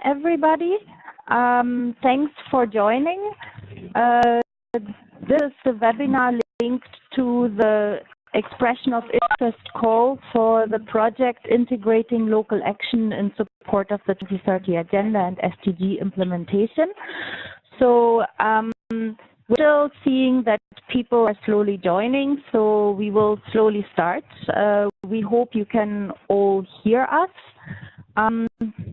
everybody. Thanks for joining. This is the webinar linked to the expression of interest call for the project Integrating Local Action in Support of the 2030 Agenda and SDG implementation. So we're still seeing that people are slowly joining, so we will slowly start. We hope you can all hear us.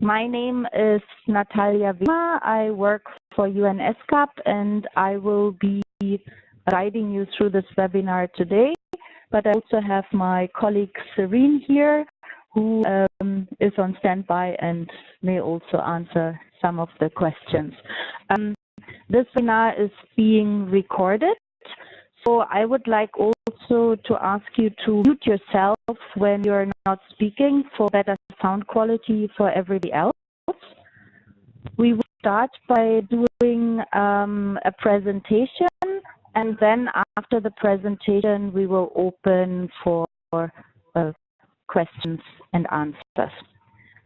My name is Natalia Wiemer. I work for UNESCAP, and I will be guiding you through this webinar today. But I also have my colleague Serene here, who is on standby and may also answer some of the questions. This webinar is being recorded, so I would like also to ask you to mute yourself when you're not speaking for better sound quality for everybody else. We will start by doing a presentation, and then after the presentation we will open for questions and answers.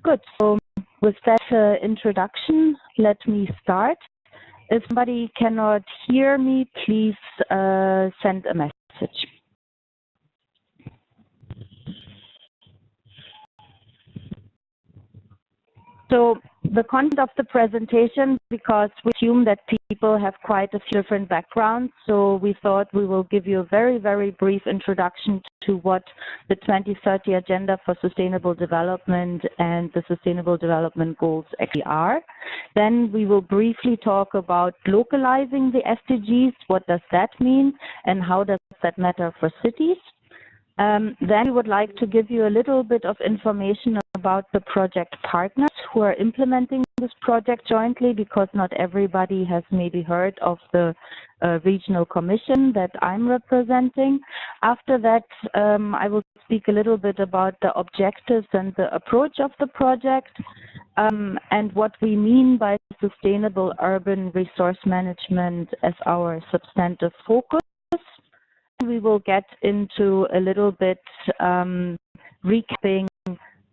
Good, so with that introduction, let me start. If somebody cannot hear me, please send a message. So the content of the presentation, because we assume that people have quite a few different backgrounds, so we thought we will give you a very, very brief introduction to what the 2030 Agenda for Sustainable Development and the Sustainable Development Goals actually are. Then we will briefly talk about localizing the SDGs, what does that mean, and how does that matter for cities. Then we would like to give you a little bit of information about the project partners who are implementing this project jointly, because not everybody has maybe heard of the regional commission that I'm representing. After that, I will speak a little bit about the objectives and the approach of the project, and what we mean by sustainable urban resource management as our substantive focus. We will get into a little bit recapping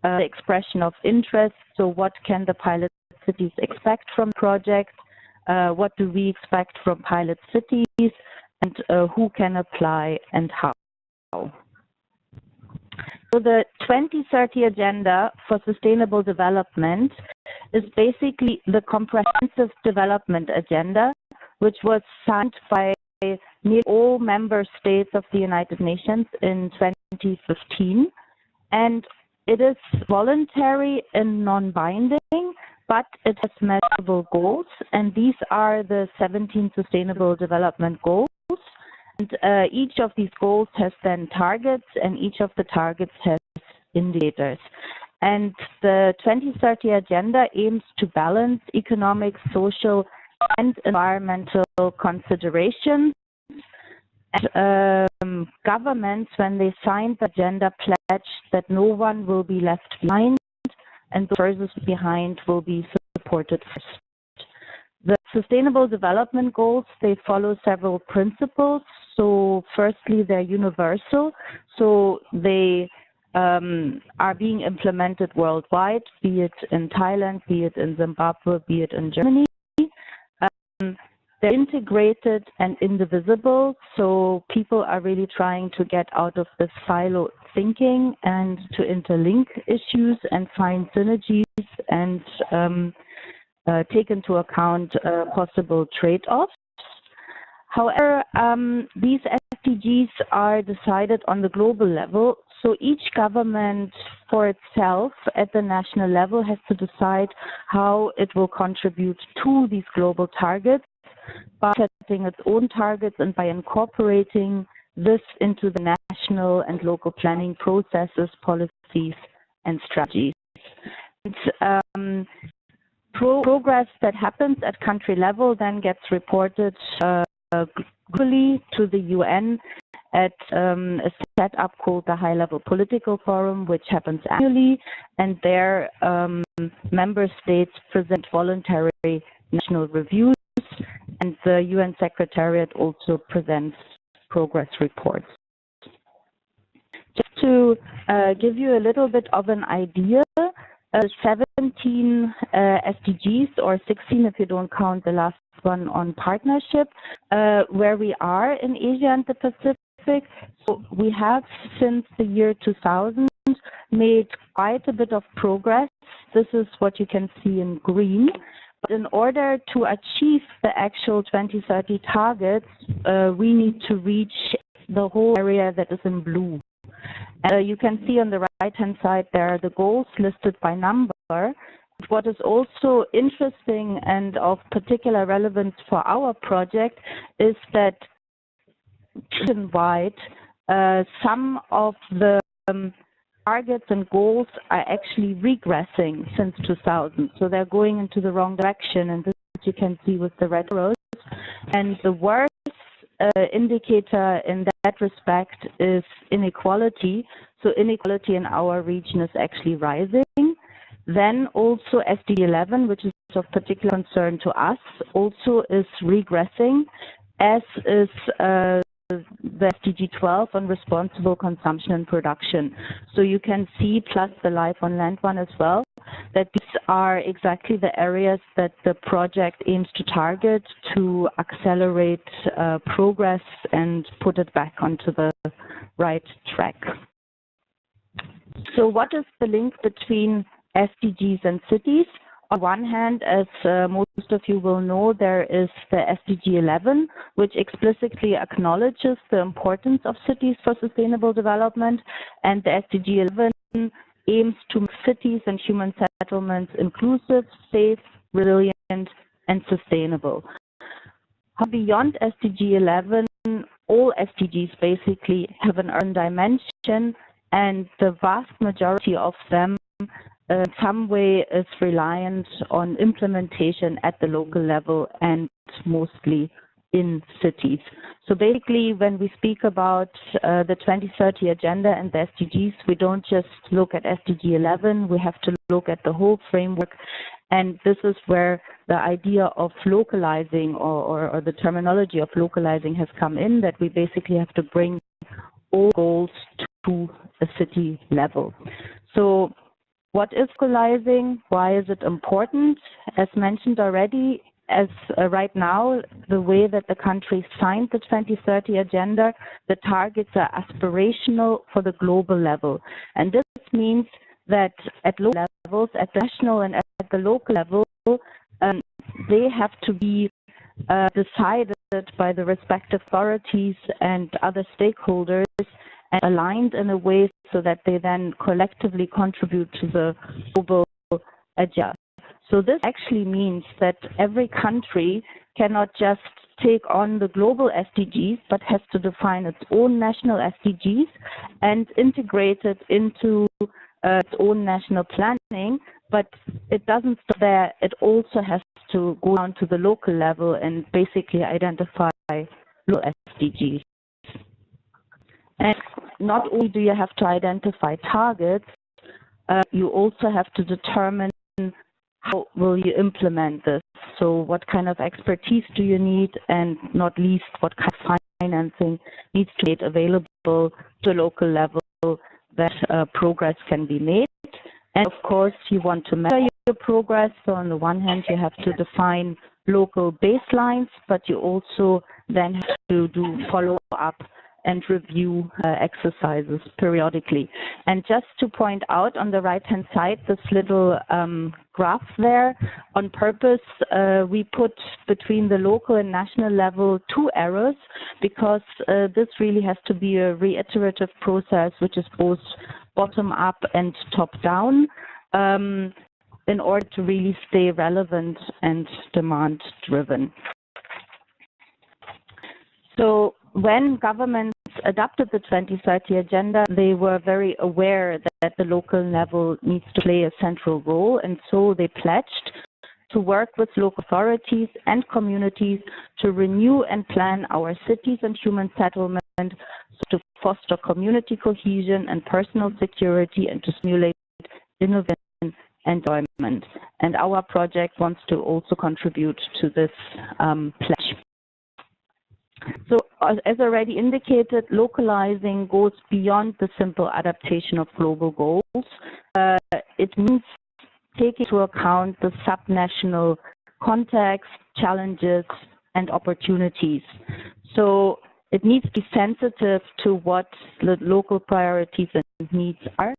the expression of interest. So what can the pilot cities expect from the project? What do we expect from pilot cities? And who can apply and how? So the 2030 Agenda for Sustainable Development is basically the comprehensive development agenda, which was signed by nearly all member states of the United Nations in 2015, and it is voluntary and non-binding, but it has measurable goals, and these are the 17 Sustainable Development Goals. And each of these goals has then targets, and each of the targets has indicators. And the 2030 Agenda aims to balance economic, social, and environmental considerations. And governments, when they signed the agenda, pledged that no one will be left behind, and the furthest behind will be supported first. The Sustainable Development Goals, they follow several principles. So firstly, they're universal, so they are being implemented worldwide, be it in Thailand, be it in Zimbabwe, be it in Germany. They're integrated and indivisible, so people are really trying to get out of this silo thinking and to interlink issues and find synergies and take into account possible trade-offs. However, these SDGs are decided on the global level, so each government for itself at the national level has to decide how it will contribute to these global targets by setting its own targets and by incorporating this into the national and local planning processes, policies, and strategies. And, progress that happens at country level then gets reported globally to the UN at a setup called the High Level Political Forum, which happens annually, and there member states present voluntary national reviews, and the UN Secretariat also presents progress reports. Just to give you a little bit of an idea, 17 SDGs, or 16 if you don't count the last one on partnership, where we are in Asia and the Pacific. So we have, since the year 2000, made quite a bit of progress. This is what you can see in green. But in order to achieve the actual 2030 targets, we need to reach the whole area that is in blue. And you can see on the right-hand side there are the goals listed by number. What is also interesting and of particular relevance for our project is that nationwide, some of the targets and goals are actually regressing since 2000. So they're going into the wrong direction, and this you can see with the red arrows. And the worst indicator in that respect is inequality. So inequality in our region is actually rising. Then also SDG 11, which is of particular concern to us, also is regressing, as is the SDG 12 on responsible consumption and production. So you can see, plus the life on land one as well, that these are exactly the areas that the project aims to target to accelerate progress and put it back onto the right track. So what is the link between SDGs and cities? On one hand, as most of you will know, there is the SDG 11, which explicitly acknowledges the importance of cities for sustainable development, and the SDG 11 aims to make cities and human settlements inclusive, safe, resilient, and sustainable. Beyond SDG 11, all SDGs basically have an urban dimension, and the vast majority of them in some way is reliant on implementation at the local level and mostly in cities. So basically, when we speak about the 2030 agenda and the SDGs, we don't just look at SDG 11, we have to look at the whole framework. And this is where the idea of localizing or the terminology of localizing has come in, that we basically have to bring all goals to a city level. So what is localizing? Why is it important? As mentioned already, as right now, the way that the country signed the 2030 agenda, the targets are aspirational for the global level. And this means that at local levels, at the national and at the local level, they have to be decided by the respective authorities and other stakeholders and aligned in a way so that they then collectively contribute to the global agenda. So this actually means that every country cannot just take on the global SDGs, but has to define its own national SDGs and integrate it into its own national planning. But it doesn't stop there. It also has to go down to the local level and basically identify local SDGs. And not only do you have to identify targets, you also have to determine how will you implement this. So what kind of expertise do you need, and not least, what kind of financing needs to be made available to the local level that progress can be made. And of course, you want to measure your progress. So on the one hand, you have to define local baselines, but you also then have to do follow-up and review exercises periodically. And just to point out on the right-hand side, this little graph there, on purpose, we put between the local and national level 2 arrows, because this really has to be a reiterative process, which is both bottom-up and top-down, in order to really stay relevant and demand-driven. So when governments adopted the 2030 agenda, they were very aware that the local level needs to play a central role, and so they pledged to work with local authorities and communities to renew and plan our cities and human settlement, to foster community cohesion and personal security, and to stimulate innovation and employment. And our project wants to also contribute to this pledge. So as already indicated, localizing goes beyond the simple adaptation of global goals. It means taking into account the subnational context, challenges, and opportunities. So it needs to be sensitive to what the local priorities and needs are.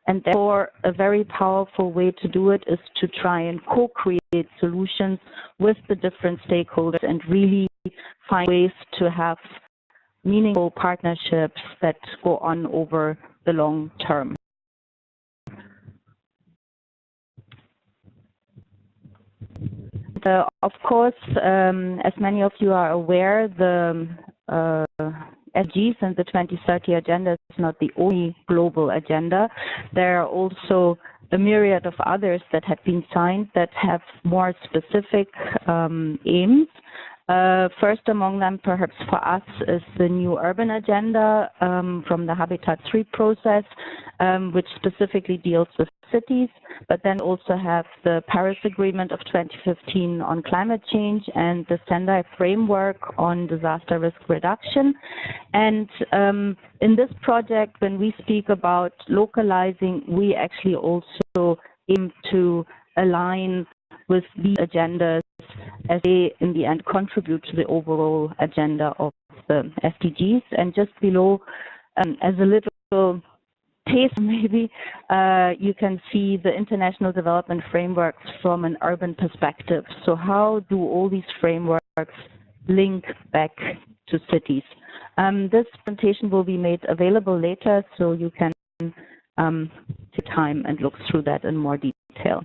And therefore, a very powerful way to do it is to try and co-create solutions with the different stakeholders and really find ways to have meaningful partnerships that go on over the long term. Of course, as many of you are aware, the SDGs and the 2030 agenda is not the only global agenda. There are also a myriad of others that have been signed that have more specific aims. First among them, perhaps for us, is the new urban agenda from the Habitat 3 process, which specifically deals with cities, but then also have the Paris Agreement of 2015 on climate change and the Sendai framework on disaster risk reduction. And in this project, when we speak about localizing, we actually also aim to align with these agendas as they, in the end, contribute to the overall agenda of the SDGs. And just below, as a little taste maybe, you can see the international development frameworks from an urban perspective. So how do all these frameworks link back to cities? This presentation will be made available later, so you can take time and look through that in more detail.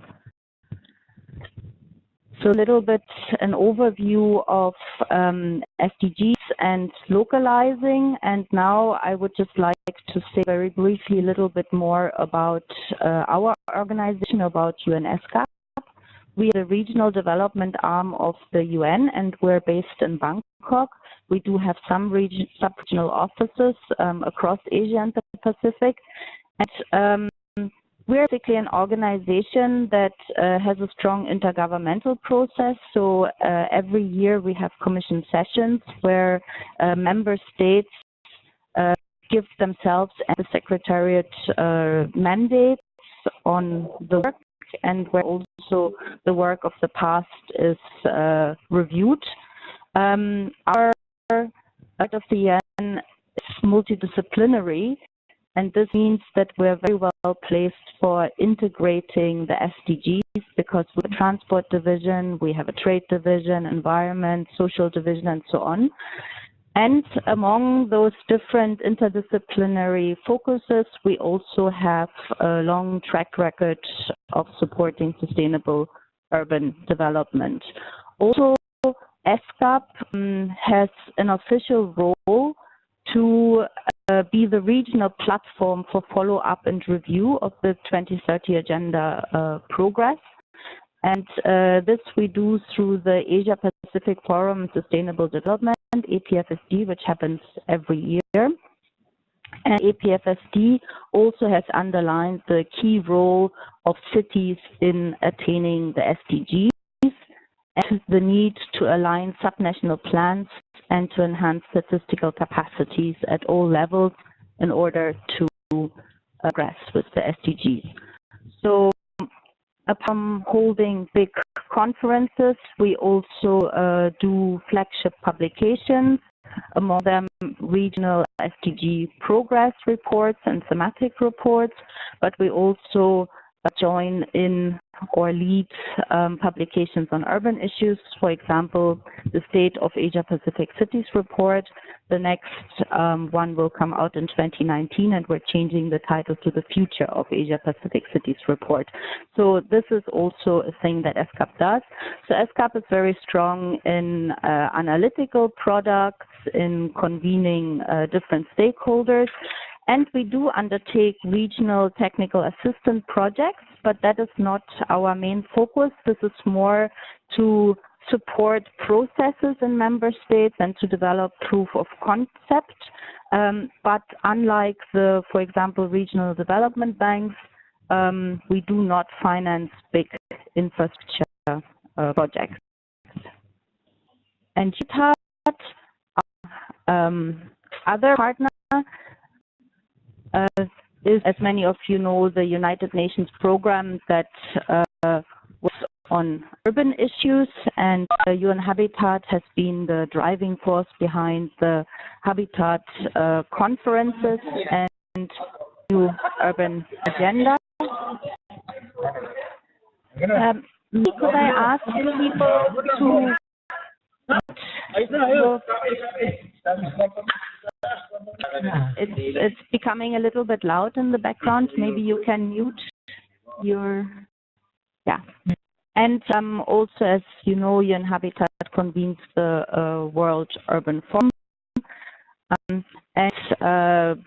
So a little bit an overview of SDGs and localizing, and now I would just like to say very briefly a little bit more about our organization, about UNESCAP. We are the regional development arm of the UN, and we're based in Bangkok. We do have some sub-regional offices across Asia and the Pacific. And we're basically an organization that has a strong intergovernmental process. So every year we have commission sessions where member states give themselves and the Secretariat mandates on the work, and where also the work of the past is reviewed. Our part of the UN is multidisciplinary. And this means that we're very well placed for integrating the SDGs, because we have a transport division, we have a trade division, environment, social division, and so on. And among those different interdisciplinary focuses, we also have a long track record of supporting sustainable urban development. Also, SCAP has an official role to be the regional platform for follow-up and review of the 2030 Agenda progress. And this we do through the Asia-Pacific Forum on Sustainable Development, APFSD, which happens every year. And APFSD also has underlined the key role of cities in attaining the SDGs and the need to align subnational plans and to enhance statistical capacities at all levels in order to progress with the SDGs. So upon holding big conferences, we also do flagship publications, among them regional SDG progress reports and thematic reports, but we also join in or lead publications on urban issues. For example, the State of Asia-Pacific Cities report. The next one will come out in 2019, and we're changing the title to the Future of Asia-Pacific Cities report. So this is also a thing that SCAP does. So SCAP is very strong in analytical products, in convening different stakeholders. And we do undertake regional technical assistance projects, but that is not our main focus. This is more to support processes in member states and to develop proof of concept. But unlike the, for example, regional development banks, we do not finance big infrastructure projects. And other partner is, as many of you know, the United Nations program that on urban issues, and UN Habitat has been the driving force behind the Habitat conferences and new urban agenda. Could I ask people to it's becoming a little bit loud in the background. Maybe you can mute your, yeah. And also, as you know, UN Habitat convenes the World Urban Forum. And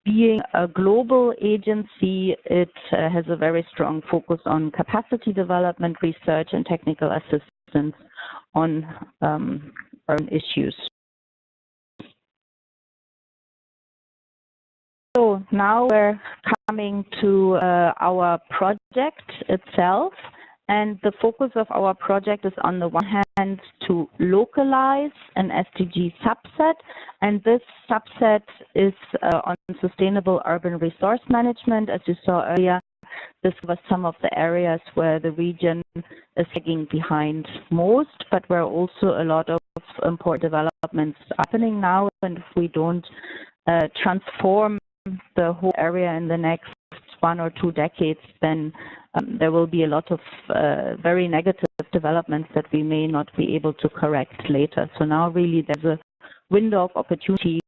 being a global agency, it has a very strong focus on capacity development, research, and technical assistance on urban issues. So now we're coming to our project itself, and the focus of our project is on the one hand to localize an SDG subset, and this subset is on sustainable urban resource management. As you saw earlier, this was some of the areas where the region is lagging behind most, but where also a lot of important developments are happening now, and if we don't transform the whole area in the next 1 or 2 decades, then there will be a lot of very negative developments that we may not be able to correct later. So now really there's a window of opportunity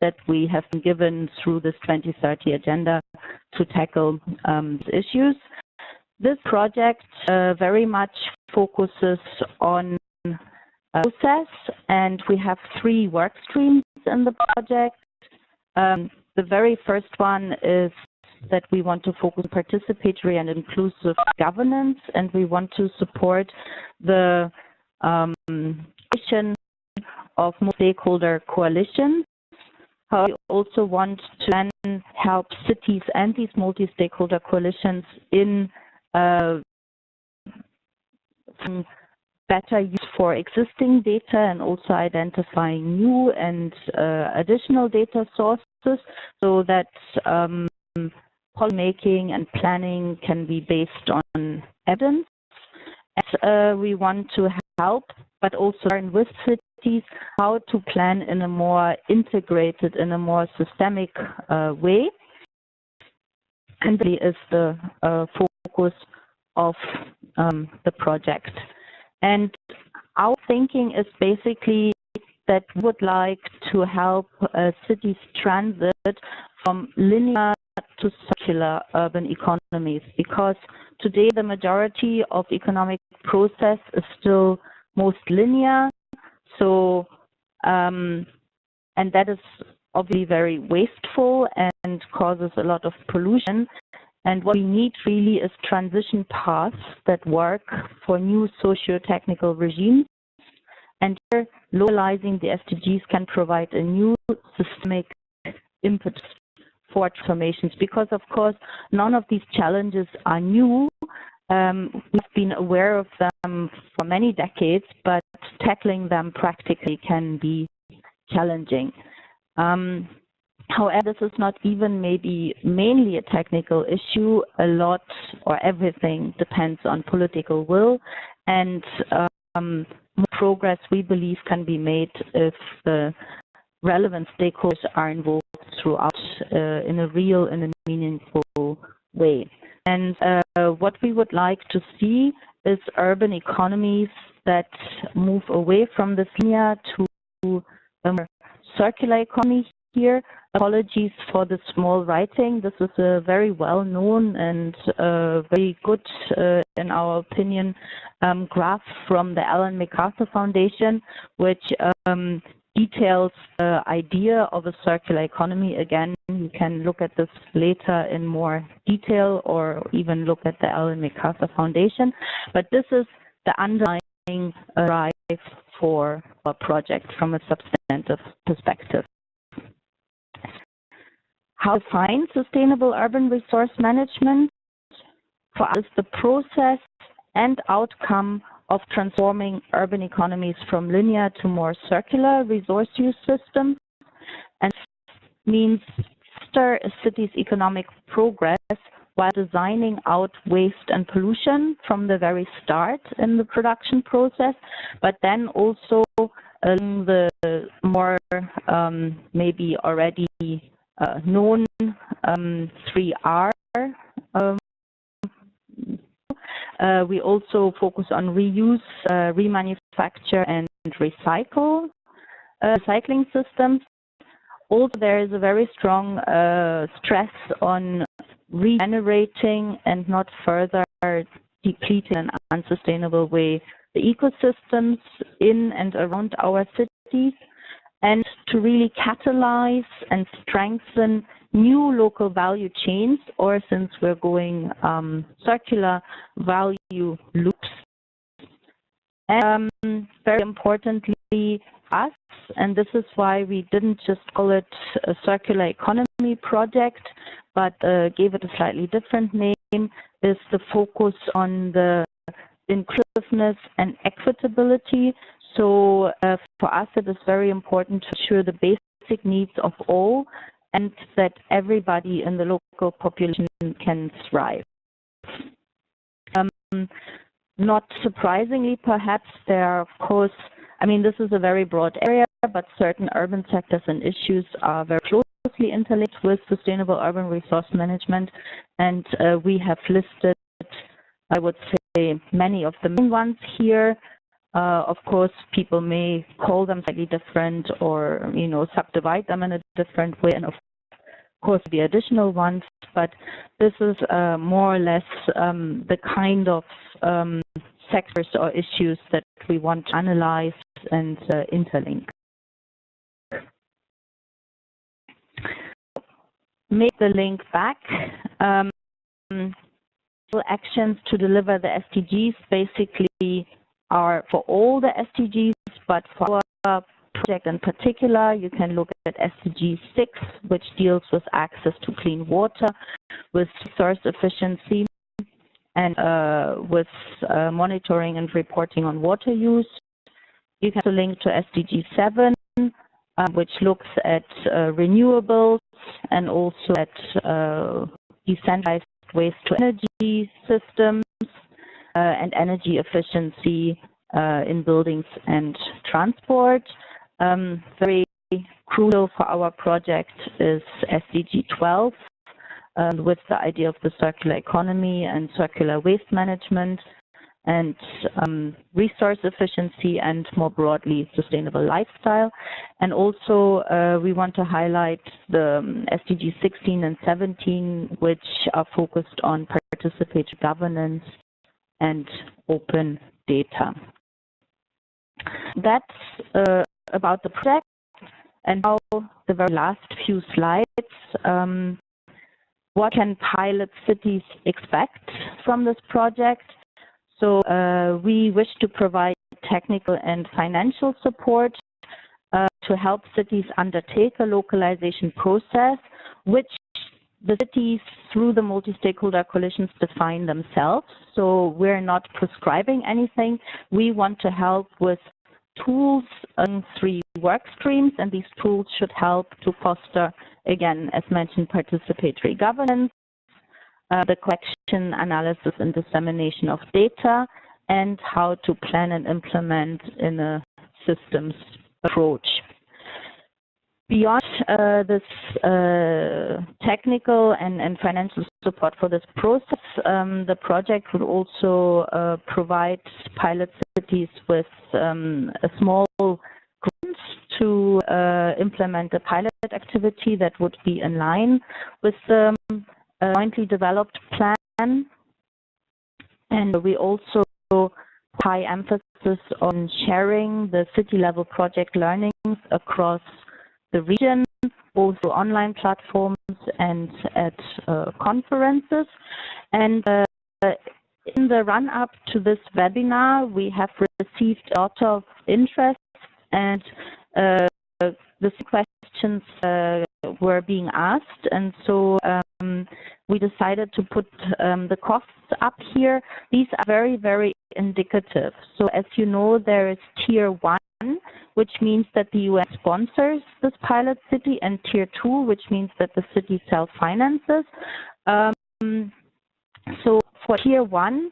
that we have been given through this 2030 agenda to tackle issues. This project very much focuses on process, and we have 3 work streams in the project. The very first one is that we want to focus on participatory and inclusive governance, and we want to support the creation of stakeholder coalitions. However, we also want to then help cities and these multi-stakeholder coalitions in better use for existing data and also identifying new and additional data sources, so that policymaking and planning can be based on evidence. And we want to help, but also learn with cities how to plan in a more integrated, in a more systemic way. And that is the focus of the project. And our thinking is basically that we would like to help cities transit from linear to circular urban economies, because today the majority of economic process is still most linear. So, and that is obviously very wasteful and causes a lot of pollution. And what we need really is transition paths that work for new socio-technical regimes. And here, localizing the SDGs can provide a new systemic impetus for transformations, because of course none of these challenges are new. We've been aware of them for many decades, but tackling them practically can be challenging. However, this is not even maybe mainly a technical issue. A lot or everything depends on political will, and more progress, we believe, can be made if the relevant stakeholders are involved throughout in a real and a meaningful way. And what we would like to see is urban economies that move away from this linear to a more circular economy here. Apologies for the small writing. This is a very well-known and very good, in our opinion, graph from the Ellen MacArthur Foundation, which details the idea of a circular economy. Again, you can look at this later in more detail, or even look at the Ellen MacArthur Foundation. But this is the underlying drive for our project from a substantive perspective. How to define sustainable urban resource management? For us, the process and outcome of transforming urban economies from linear to more circular resource use systems, and means foster a city's economic progress while designing out waste and pollution from the very start in the production process, but then also the more maybe already known 3R. We also focus on reuse, remanufacture, and recycling systems. Also, there is a very strong stress on regenerating and not further depleting in an unsustainable way the ecosystems in and around our cities, and to really catalyze and strengthen new local value chains, or since we're going circular value loops. And very importantly, us, and this is why we didn't just call it a circular economy project, but gave it a slightly different name, is the focus on the inclusiveness and equitability. So for us, it is very important to ensure the basic needs of all and that everybody in the local population can thrive. Not surprisingly, perhaps, there are, of course, I mean, this is a very broad area, but certain urban sectors and issues are very closely interlinked with sustainable urban resource management, and we have listed, I would say, many of the main ones here. Of course, people may call them slightly different, or subdivide them in a different way, and of course the additional ones. But this is more or less the kind of sectors or issues that we want to analyze and interlink. Make the link back. Actions to deliver the SDGs basically are for all the SDGs, but for our project in particular, you can look at SDG 6, which deals with access to clean water, with resource efficiency, and with monitoring and reporting on water use. You can also link to SDG 7, which looks at renewables and also at decentralized waste to energy systems and energy efficiency in buildings and transport. Very crucial for our project is SDG 12, with the idea of the circular economy and circular waste management, and resource efficiency, and more broadly sustainable lifestyle. And also we want to highlight the SDG 16 and 17, which are focused on participatory governance and open data. That's about the project. And now the very last few slides. What can pilot cities expect from this project? So we wish to provide technical and financial support to help cities undertake a localization process, which the cities, through the multi-stakeholder coalitions, define themselves. So we're not prescribing anything. We want to help with tools on 3 work streams, and these tools should help to foster, again, as mentioned, participatory governance, the collection, analysis, and dissemination of data, and how to plan and implement in a systems approach. Beyond this technical and financial support for this process, the project would also provide pilot cities with a small grant to implement a pilot activity that would be in line with the jointly developed plan. And we also high emphasis on sharing the city-level project learnings across the region, both through online platforms and at conferences. And in the run-up to this webinar, we have received a lot of interest, and the questions were being asked, and so we decided to put the costs up here. These are very, very indicative. So as you know, there is Tier 1, which means that the UN sponsors this pilot city, and Tier 2, which means that the city self-finances. So for Tier 1,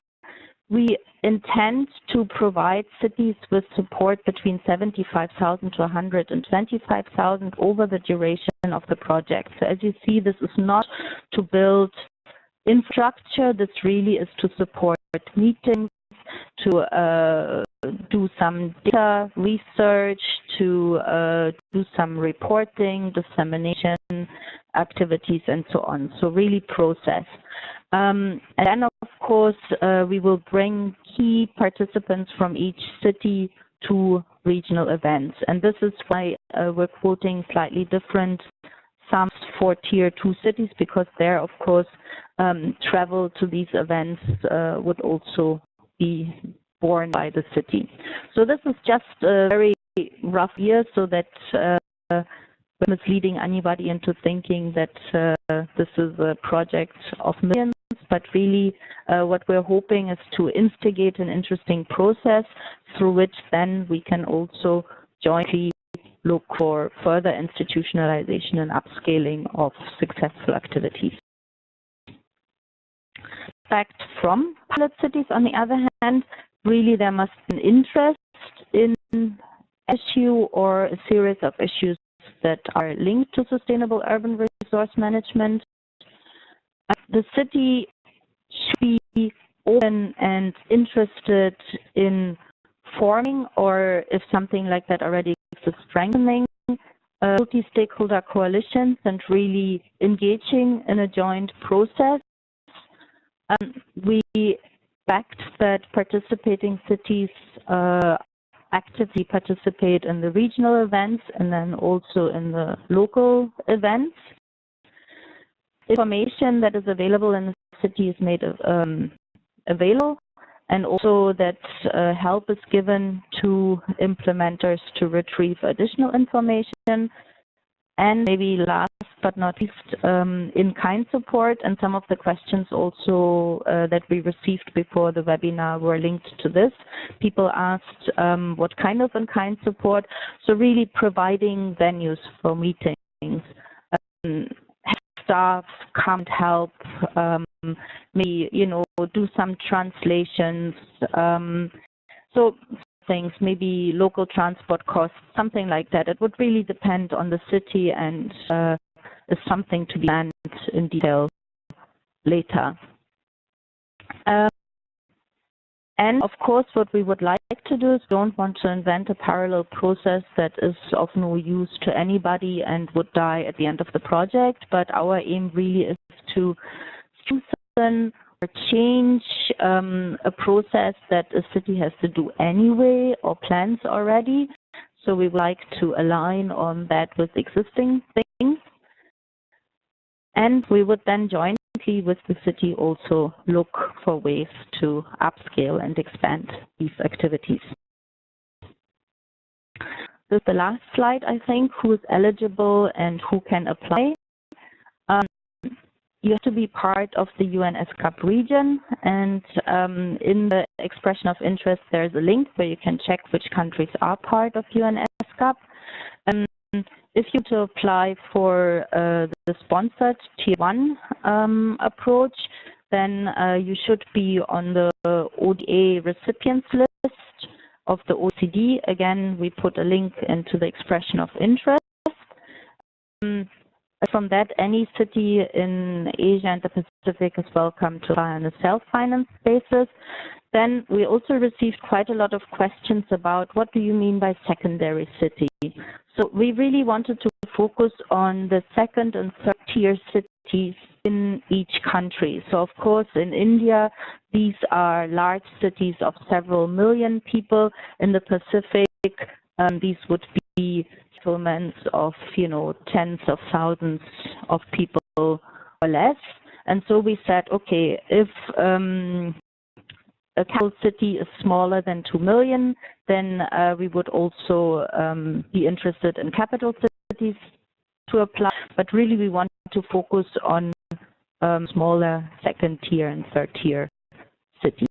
we intend to provide cities with support between 75,000 to 125,000 over the duration of the project. So as you see, this is not to build infrastructure. This really is to support meetings, to do some data research, to do some reporting, dissemination activities, and so on. So really process. And then, of course, we will bring key participants from each city to regional events. And this is why we're quoting slightly different sums for Tier 2 cities, because there, of course, travel to these events would also be borne by the city. So this is just a very rough year, so that we're misleading anybody into thinking that this is a project of millions. But really, what we're hoping is to instigate an interesting process through which then we can also jointly look for further institutionalization and upscaling of successful activities. Fact from pilot cities, on the other hand, really there must be an interest in an issue or a series of issues that are linked to sustainable urban resource management. The city should be open and interested in forming, or if something like that already exists, strengthening multi-stakeholder coalitions and really engaging in a joint process. We expect that participating cities actively participate in the regional events and then also in the local events. Information that is available in the city is made available, and also that help is given to implementers to retrieve additional information. And maybe last but not least, in-kind support. And some of the questions also that we received before the webinar were linked to this. People asked what kind of in-kind support. So really providing venues for meetings. Staff can't help, maybe, do some translations. So things, maybe local transport costs, something like that. It would really depend on the city and is something to be planned in detail later. And of course, what we would like to do is don't want to invent a parallel process that is of no use to anybody and would die at the end of the project. But our aim really is to strengthen or change a process that a city has to do anyway or plans already. So we would like to align on that with existing things. And we would then jointly with the city also look for ways to upscale and expand these activities. This is the last slide, I think, who is eligible and who can apply. You have to be part of the UN SCAP region, and in the expression of interest, there's a link where you can check which countries are part of UN SCAP. If you to apply for the sponsored Tier 1 approach, then you should be on the ODA recipients list of the OECD. Again, we put a link into the expression of interest. From that, any city in Asia and the Pacific is welcome to apply on a self-finance basis. Then we also received quite a lot of questions about what do you mean by secondary city. So we really wanted to focus on the second and third tier cities in each country. So of course in India, these are large cities of several million people. In the Pacific, these would be settlements of, tens of thousands of people or less. And so we said, okay, if a capital city is smaller than 2 million, then we would also be interested in capital cities to apply. But really we want to focus on smaller second tier and third tier cities.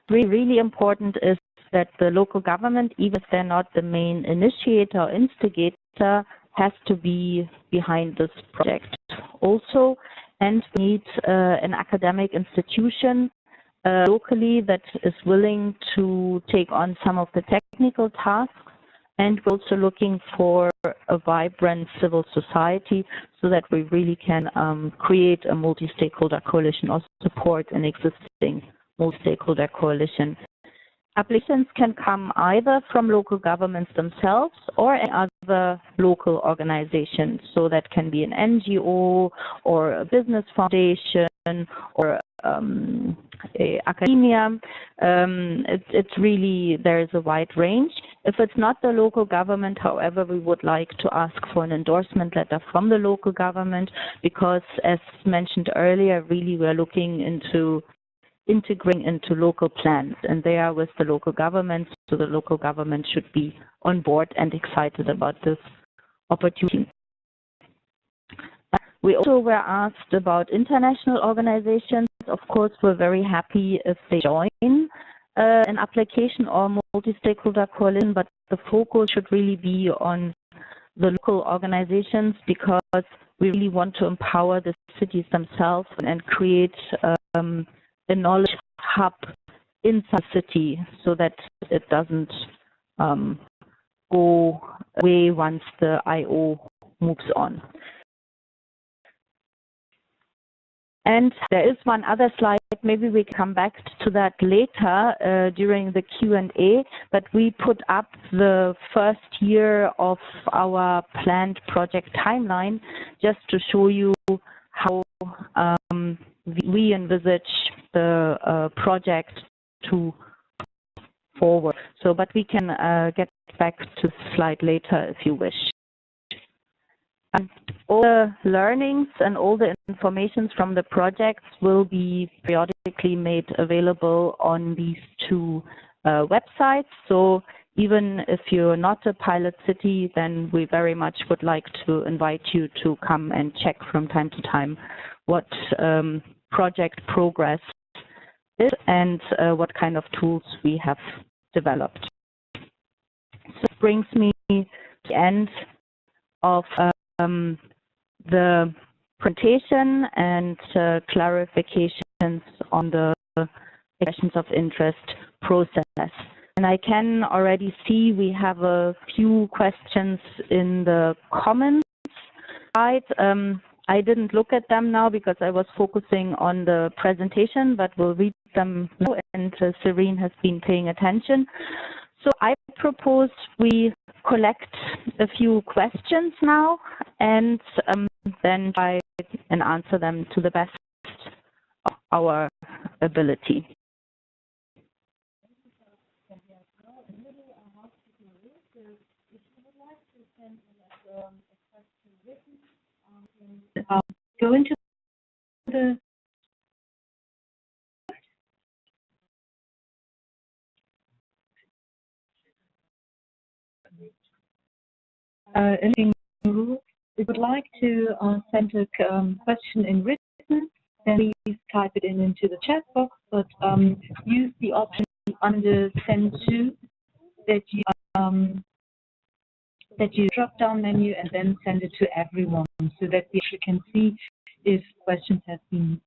Really important is that the local government, even if they're not the main initiator or instigator, has to be behind this project also. and we need an academic institution locally that is willing to take on some of the technical tasks. And we're also looking for a vibrant civil society so that we really can create a multi-stakeholder coalition or support an existing multi-stakeholder coalition. Applications can come either from local governments themselves or any other local organizations. So that can be an NGO or a business foundation or academia. It's really, there is a wide range. If it's not the local government, however, we would like to ask for an endorsement letter from the local government because, as mentioned earlier, really we're looking into integrating into local plans, and they are with the local government, so the local government should be on board and excited about this opportunity. We also were asked about international organizations. Of course, we're very happy if they join an application or multi-stakeholder coalition, but the focus should really be on the local organizations because we really want to empower the cities themselves and create a knowledge hub inside the city so that it doesn't go away once the IO moves on. And there is one other slide, maybe we come back to that later during the Q&A, but we put up the first year of our planned project timeline just to show you how we envisage the project to forward. So, but we can get back to the slide later if you wish. All the learnings and all the information from the projects will be periodically made available on these two websites. So even if you're not a pilot city, then we very much would like to invite you to come and check from time to time what project progress is and what kind of tools we have developed. So this brings me to the end of the presentation and clarifications on the expressions of interest process. And I can already see we have a few questions in the comments side. I didn't look at them now because I was focusing on the presentation, but we'll read them now, and Serene has been paying attention. So I propose we collect a few questions now and then try and answer them to the best of our ability. Go into the anything. We would like to send a question in written, then please type it into the chat box, but use the option under Send To that you drop down menu and then send it to everyone so that we actually can see if questions have been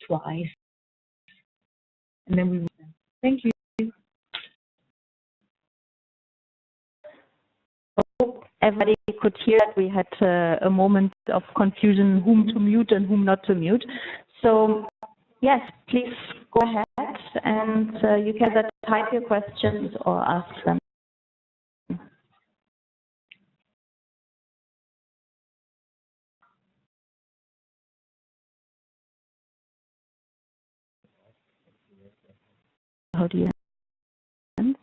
twice. And then we will. Thank you. Everybody could hear that we had a moment of confusion whom to mute and whom not to mute. So yes, please go ahead and you can either type your questions or ask them. How do you answer?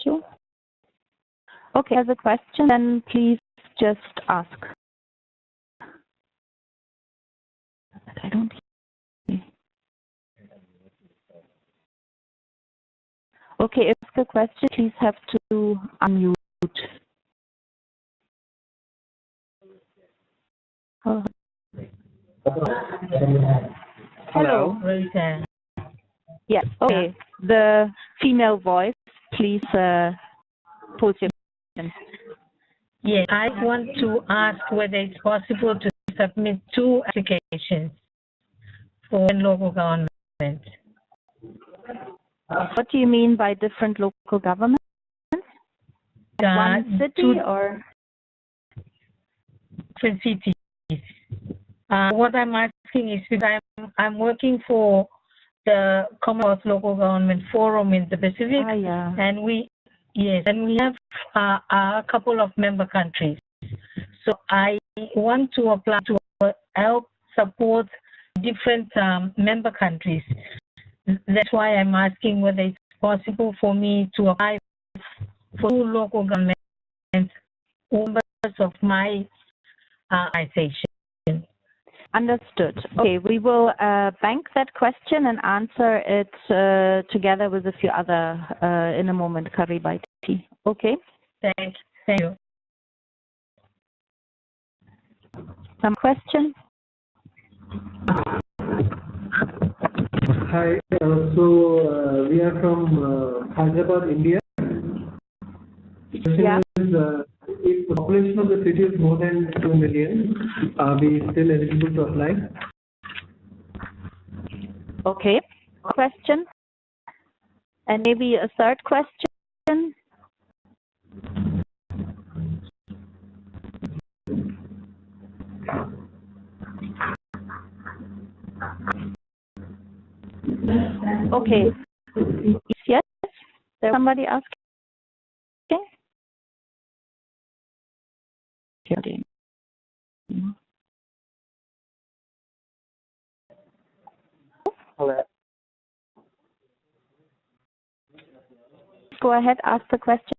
Sure. Okay, as a question, then please just ask. I don't see. Okay, if the question, please have to unmute. Oh. Hello, Rita. Okay, the female voice, please pose your question. Yes, I want to ask whether it's possible to submit 2 applications for one local government. What do you mean by different local governments? One city or? Different cities. What I'm asking is because I'm working for the Commonwealth Local Government Forum in the Pacific, and we have a couple of member countries. So I want to apply to help support different member countries. That's why I'm asking whether it's possible for me to apply for 2 local governments members of my organization. Understood. Okay, we will bank that question and answer it together with a few other in a moment, Karibaiti. Okay? Thank you. Some question? Hi, so we are from Hyderabad, India. Yeah. If the population of the city is more than 2 million, are we still eligible to apply? Okay. Question? And maybe a third question? Okay. Yes? There's somebody asking? Hello. Go ahead, ask the question.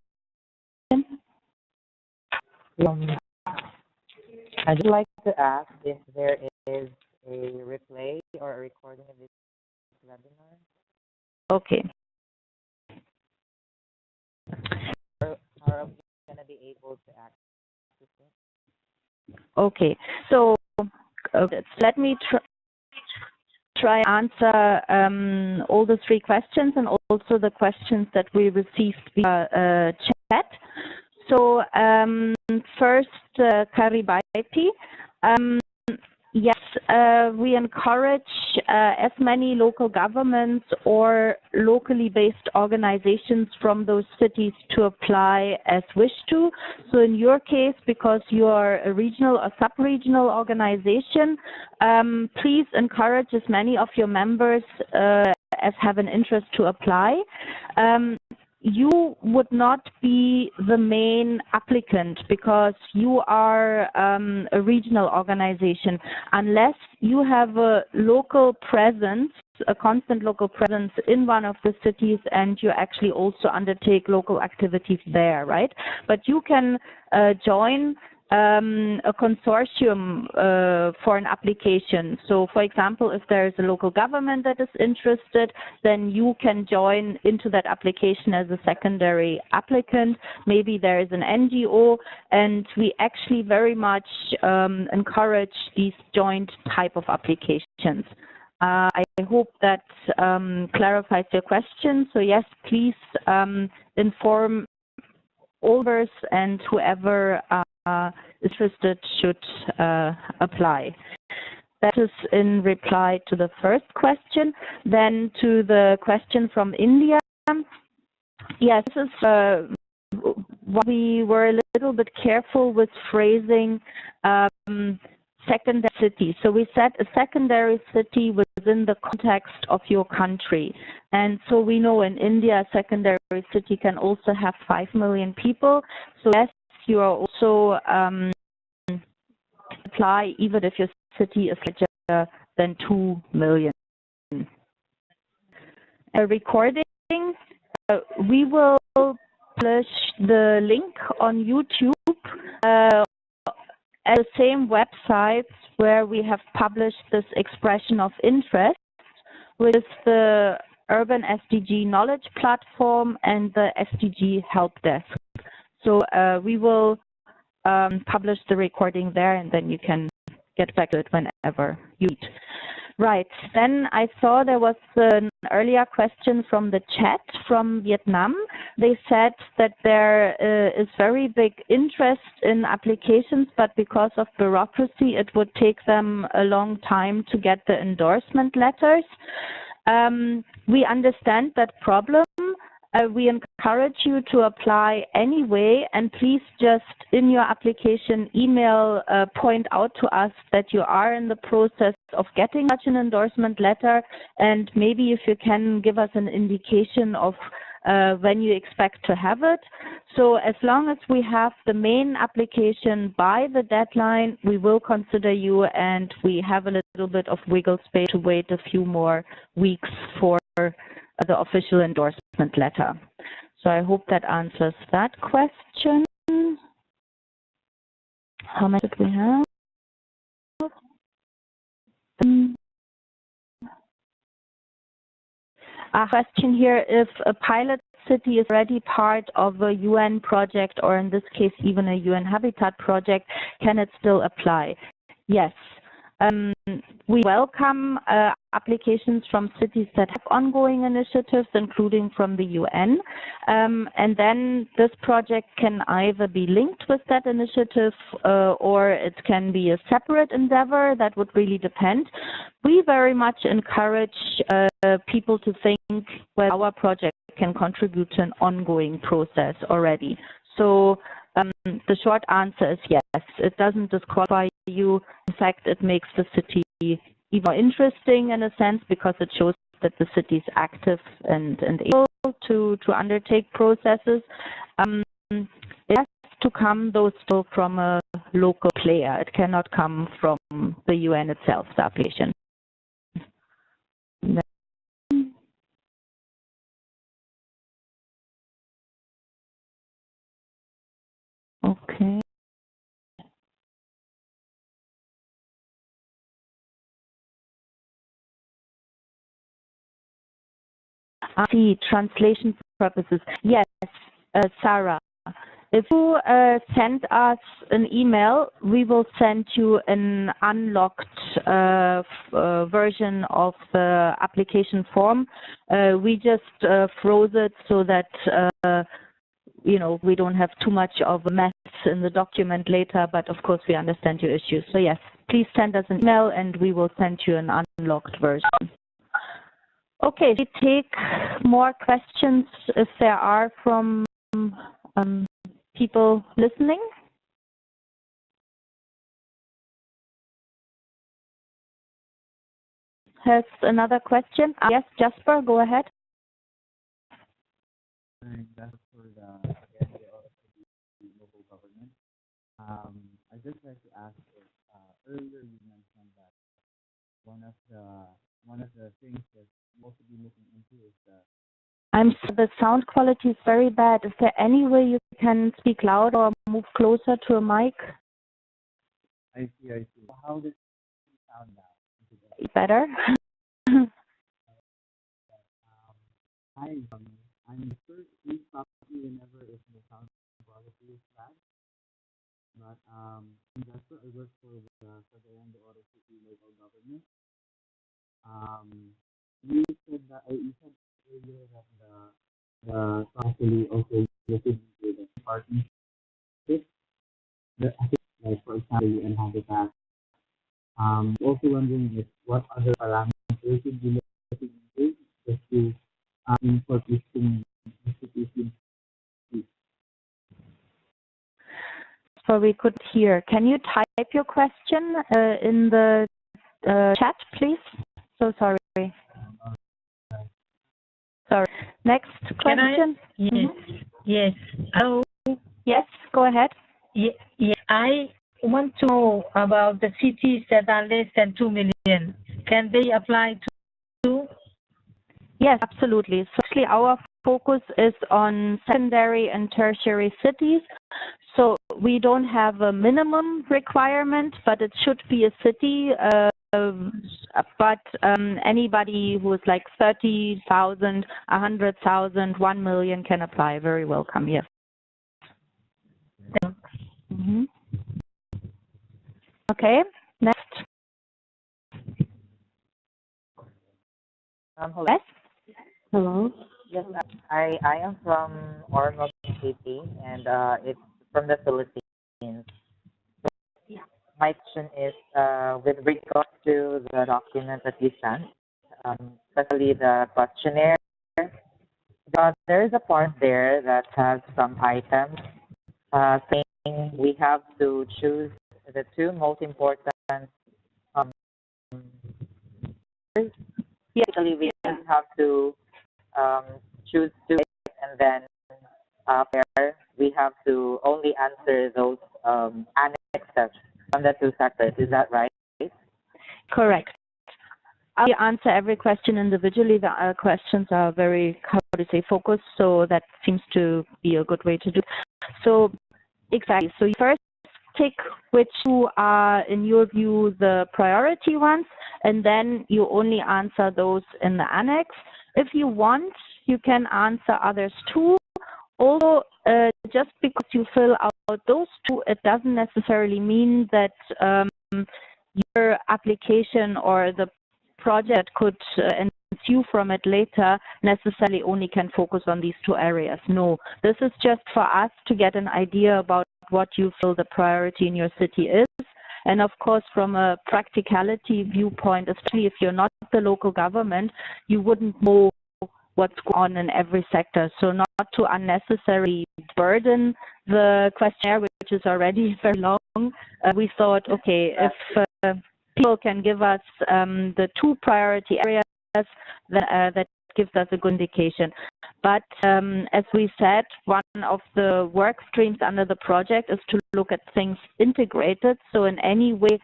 I'd just like to ask if there is a replay or a recording of this webinar. Okay. Or are we going to be able to access it? Okay. So let me try answer all the 3 questions and also the questions that we received via chat. So first, Karibaiti. Yes, we encourage as many local governments or locally based organizations from those cities to apply as wish to. So in your case, because you are a regional or sub-regional organization, please encourage as many of your members as have an interest to apply. You would not be the main applicant because you are a regional organization unless you have a local presence, a constant local presence in one of the cities, and you actually also undertake local activities there, right? But you can join a consortium for an application. So for example, if there is a local government that is interested, then you can join into that application as a secondary applicant. Maybe there is an NGO, and we actually very much encourage these joint type of applications. I hope that clarifies your question. So yes, please inform all members, and whoever interested should apply. That is in reply to the first question. Then to the question from India. Yes, this is what we were a little bit careful with phrasing secondary city. So we said a secondary city within the context of your country. And so we know in India, a secondary city can also have 5 million people. So yes, you are also apply even if your city is larger than 2 million. A recording, we will publish the link on YouTube at the same website where we have published this expression of interest, which is the Urban SDG Knowledge Platform and the SDG Help Desk. So we will publish the recording there, and then you can get back to it whenever you need. Right. Then I saw there was an earlier question from the chat from Vietnam. They said that there is very big interest in applications, but because of bureaucracy, it would take them a long time to get the endorsement letters. We understand that problem. We encourage you to apply anyway, and please just in your application email point out to us that you are in the process of getting such an endorsement letter, and maybe if you can give us an indication of when you expect to have it. So as long as we have the main application by the deadline, we will consider you, and we have a little bit of wiggle space to wait a few more weeks for the official endorsement letter. So I hope that answers that question. How much did we have? A question here, if a pilot city is already part of a UN project, or in this case even a UN Habitat project, can it still apply? Yes. We welcome applications from cities that have ongoing initiatives, including from the UN. And then this project can either be linked with that initiative or it can be a separate endeavor. That would really depend. We very much encourage people to think whether our project can contribute to an ongoing process already. So the short answer is yes. It doesn't disqualify you. In fact, it makes the city even more interesting in a sense, because it shows that the city is active and able to undertake processes. It has to come, though, still from a local player. It cannot come from the UN itself, the application. Okay. I see, translation purposes. Yes, Sarah. If you send us an email, we will send you an unlocked version of the application form. We just froze it so that you know, we don't have too much of a mess in the document later, but of course we understand your issues. So yes, please send us an email and we will send you an unlocked version. Okay, we take more questions if there are from people listening. Has another question? Yes, Jasper, go ahead. That's for the local government. I just like to ask if earlier you mentioned that one of the things that you also be looking into is the sound quality is very bad. Is there any way you can speak louder or move closer to a mic? I see. How does it sound now? Better. I'm sure please stop me whenever if the sound quality is bad. But that's what I work for the Auto City local government. You said earlier that the council also looking into the partnership. I think, like for example, and Habitat. Also wondering if what other parameters should be looking into just to incorporate institutions. So we could hear. Can you type your question in the chat, please? So sorry. Sorry. Next question. Yes. Yes. Hello. Yes, go ahead. Yeah. I want to know about the cities that are less than 2 million. Can they apply to? Yes, absolutely. So actually our focus is on secondary and tertiary cities. So we don't have a minimum requirement, but it should be a city. But anybody who is like 30,000, 100,000, 1 million can apply. Very welcome. Yes. Okay. Next. Hello. Yes. Hello. Yes, I am from Ormoc City, and it's from the Philippines. My question is with regards to the document that you sent, especially the questionnaire. There is a part there that has some items saying we have to choose the two most important. Um, Basically, we have to choose two, and then there we have to only answer those annexes from the two sectors. Is that right? Correct. I'll answer every question individually. The questions are very, how to say, focused, so that seems to be a good way to do it. So, exactly. So you first tick which two are, in your view, the priority ones, and then you only answer those in the annex. If you want, you can answer others too. Also, just because you fill out those two, it doesn't necessarily mean that your application or the project could ensue from it later necessarily only can focus on these two areas. No, this is just for us to get an idea about what you feel the priority in your city is. And of course, from a practicality viewpoint, especially if you're not the local government, you wouldn't know what's going on in every sector. So not to unnecessarily burden the questionnaire, which is already very long, we thought, okay, if people can give us the two priority areas, that gives us a good indication. But as we said, one of the work streams under the project is to look at things integrated. So in any way,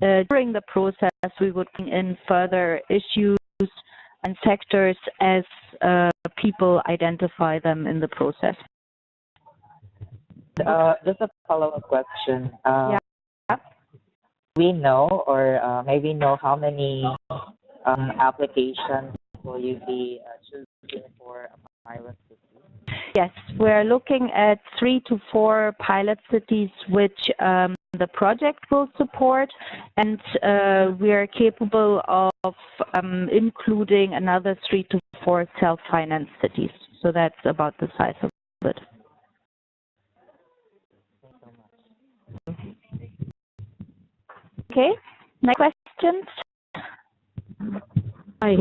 during the process, we would bring in further issues and sectors as people identify them in the process. Just a follow-up question. Yeah. We know, or maybe know, how many applications will you be choosing for a pilot city? Yes, we're looking at 3 to 4 pilot cities which the project will support, and we are capable of including another 3 to 4 self-financed cities. So that's about the size of it. Okay, next questions? Hi.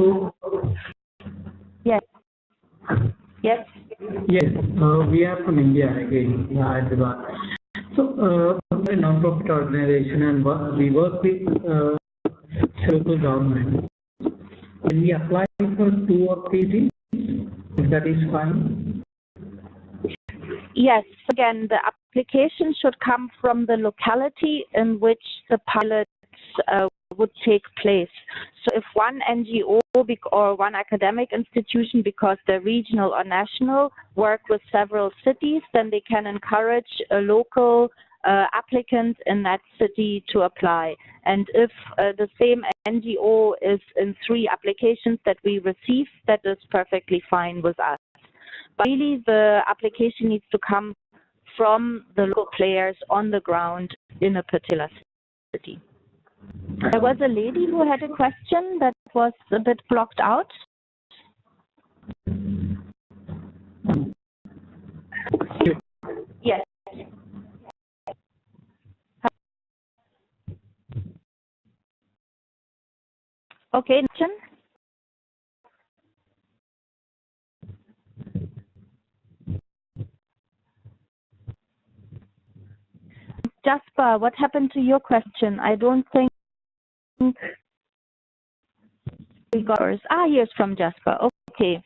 Yes. Yes. Yes, we are from India again, Hyderabad. So, we're a non-profit organization and we work with local government. When we apply for 2 or 3 things, if that is fine? Yes, again, the application should come from the locality in which the pilots would take place. So if one NGO or one academic institution, because they're regional or national, work with several cities, then they can encourage a local applicant in that city to apply. And if the same NGO is in 3 applications that we receive, that is perfectly fine with us. But really, the application needs to come from the local players on the ground in a particular city. There was a lady who had a question that was a bit blocked out. Yes. Okay, question? Jasper, what happened to your question? I don't think we got yours. Here's from Jasper. Okay.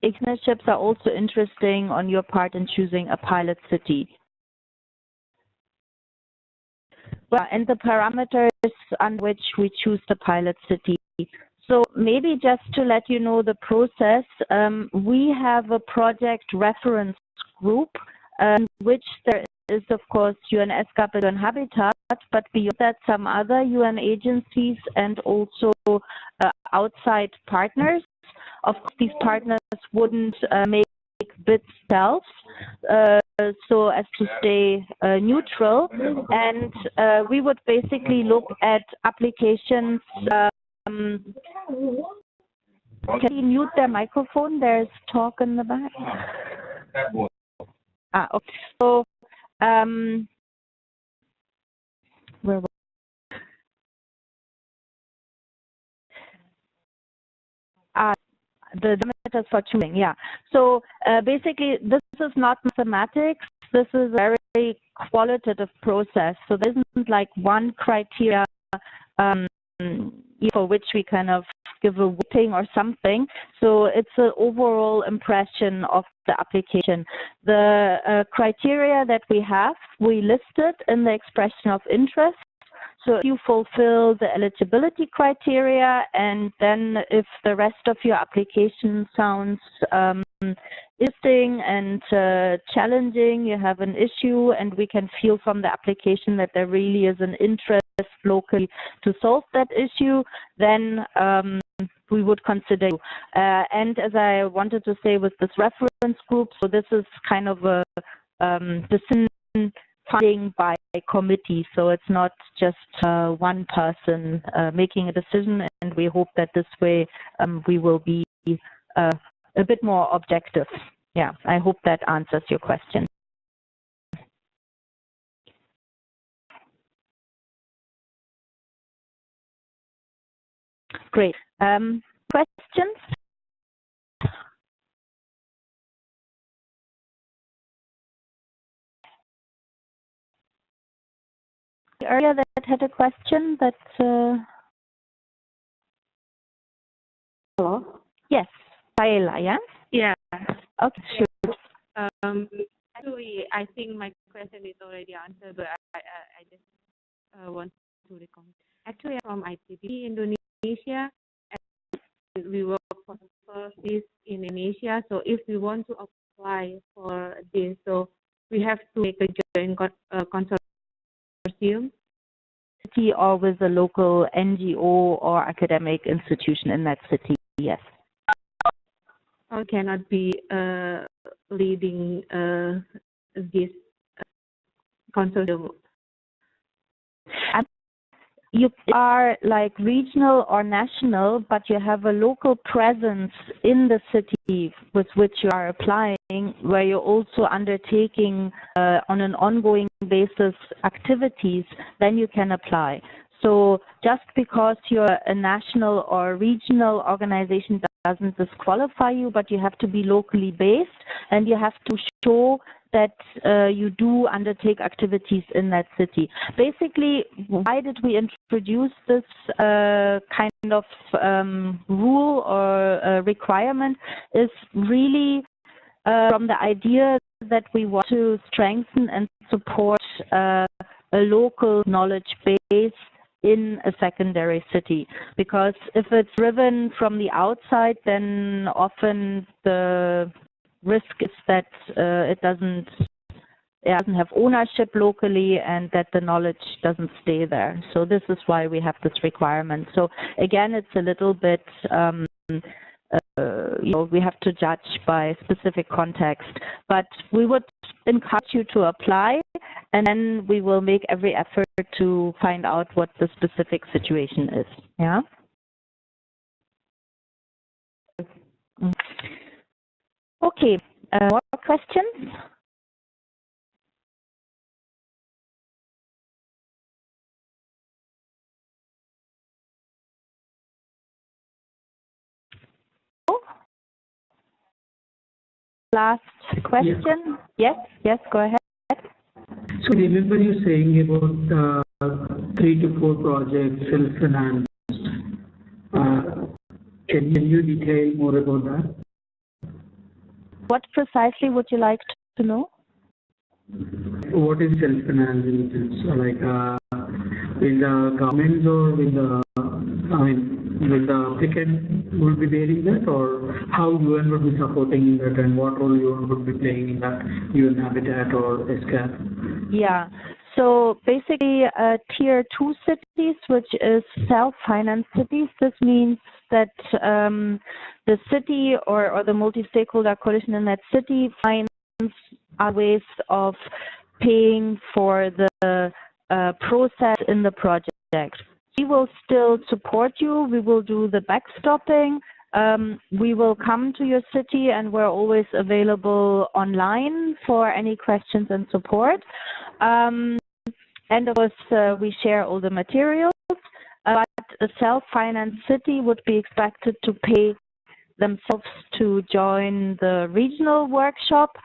Internships are also interesting on your part in choosing a pilot city. Well, and the parameters on which we choose the pilot city. So maybe just to let you know the process, we have a project reference group, which there is, of course, UNESCAP and Habitat, but beyond that, some other UN agencies and also outside partners. Of course, these partners wouldn't make bids themselves, so as to stay neutral, and we would basically look at applications can you mute their microphone? There's talk in the back. Okay. So, where was the diameters for tuning? Yeah. So basically, this is not mathematics. This is a very qualitative process. So there isn't like one criteria for which we kind of give a weighting or something. So it's an overall impression of the application. The criteria that we have, we listed in the expression of interest. So if you fulfill the eligibility criteria, and then if the rest of your application sounds interesting and challenging, you have an issue, and we can feel from the application that there really is an interest locally to solve that issue, then we would consider you. And as I wanted to say with this reference group, so this is kind of a decision funding by committee, so it's not just one person making a decision, and we hope that this way we will be a bit more objective. Yeah, I hope that answers your question. Great. Questions? Earlier that had a question that Hello? Yes, Paella, yeah? Yeah. Okay, sure. Actually, I think my question is already answered, but I just want to recommend. Actually, I'm from ITB Indonesia, and we work for this in Indonesia. So if we want to apply for this, so we have to make a joint consortium. City or with a local NGO or academic institution in that city, yes. Or cannot be leading this consortium. You are like regional or national, but you have a local presence in the city with which you are applying, where you're also undertaking on an ongoing basis activities, then you can apply. So just because you're a national or regional organization doesn't disqualify you, but you have to be locally based, and you have to show that you do undertake activities in that city. Basically, why did we introduce this kind of rule or requirement is really from the idea that we want to strengthen and support a local knowledge base in a secondary city, because if it's driven from the outside, then often the risk is that it doesn't have ownership locally, and that the knowledge doesn't stay there. So this is why we have this requirement. So again, it's a little bit we have to judge by specific context, but we would encourage you to apply, and then we will make every effort to find out what the specific situation is. Yeah. Okay. More questions? Last question. Yes, go ahead. So I remember you saying about 3 to 4 projects self-financed. Can you detail more about that? What precisely would you like to know? What is self-financing? So like, will the governments or will the applicant will be bearing that, or how UN would be supporting in that, and what role UN would be playing in that, UN Habitat or SCAP? Yeah. So basically, tier 2 cities, which is self-financed cities, this means that the city or the multi-stakeholder coalition in that city finds ways of paying for the process in the project. we will still support you. We will do the backstopping. We will come to your city, and we're always available online for any questions and support. And of course, we share all the materials. But a self-financed city would be expected to pay themselves to join the regional workshop,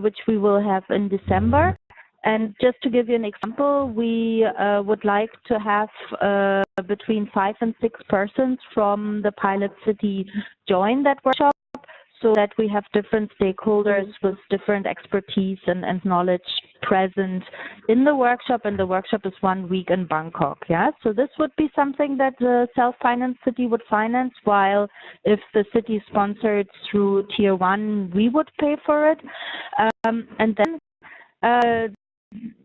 which we will have in December. And just to give you an example, we would like to have between 5 and 6 persons from the pilot city join that workshop, so that we have different stakeholders with different expertise and knowledge present in the workshop, and the workshop is 1 week in Bangkok. Yeah, so this would be something that the self-financed city would finance, while if the city sponsored through Tier 1, we would pay for it. And then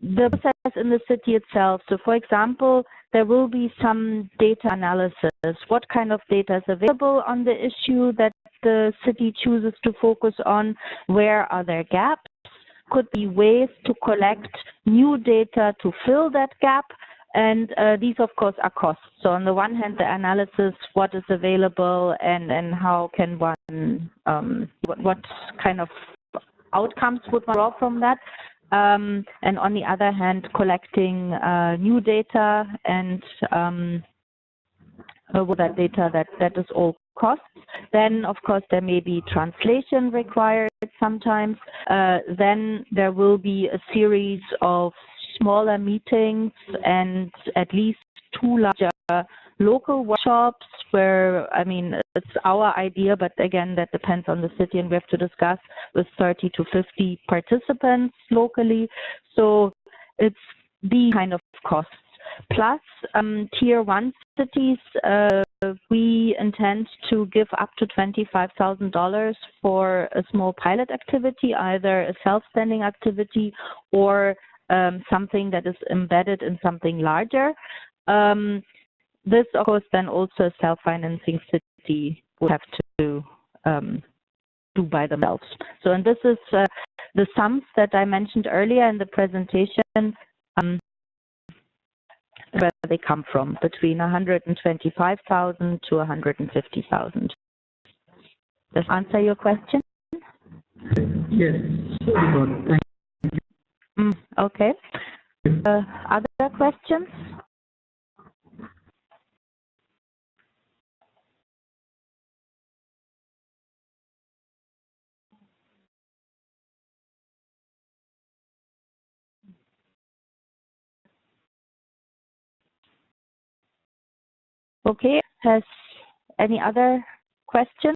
the process in the city itself. So, for example, there will be some data analysis. What kind of data is available on the issue that the city chooses to focus on? Where are there gaps? Could be ways to collect new data to fill that gap. And these, of course, are costs. So on the one hand, the analysis, what is available, and how can one, what kind of outcomes would one draw from that? And on the other hand, collecting new data and with that data, that is all costs. Then, of course, there may be translation required sometimes. Then there will be a series of smaller meetings and at least 2 larger local workshops where, I mean, it's our idea, but again, that depends on the city, and we have to discuss with 30 to 50 participants locally. So it's the kind of costs. Plus, Tier 1 cities, we intend to give up to $25,000 for a small pilot activity, either a self-standing activity or something that is embedded in something larger. This, of course, then also a self-financing city would have to do by themselves. So, and this is the sums that I mentioned earlier in the presentation, where they come from, between 125,000 to 150,000. Does that answer your question? Yes. Thank you. Okay. Other questions? Okay, has any other questions?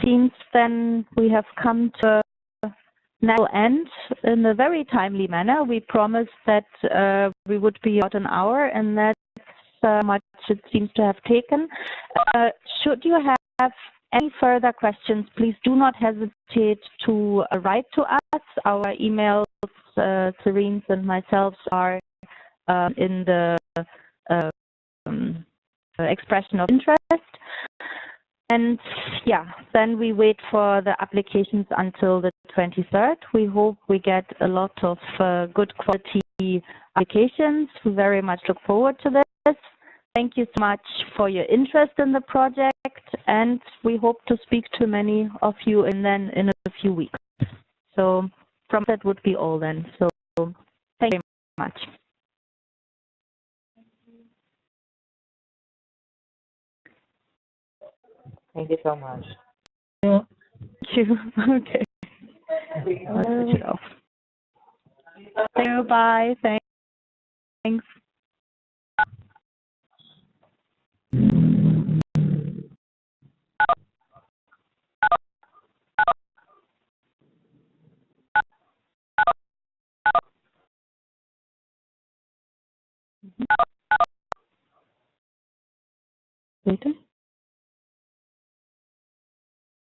Seems then we have come to a natural end in a very timely manner. We promised that we would be about an hour, and that's how much it seems to have taken. Should you have any further questions, please do not hesitate to write to us. Our emails, Serene's and myself, are in the expression of interest. And yeah, then we wait for the applications until the 23rd. We hope we get a lot of good quality applications. We very much look forward to this. Thank you so much for your interest in the project, and we hope to speak to many of you in a few weeks. So from that would be all then. So thank you very much. Thank you so much. Thank you. Okay. Let's switch it off. Thank you. Bye. Thanks. Later.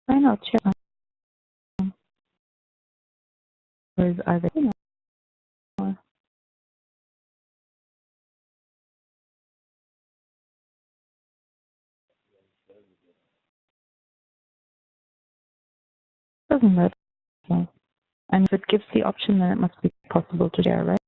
Why not? Are they? Doesn't matter. So, and if it gives the option, then it must be possible to share, right?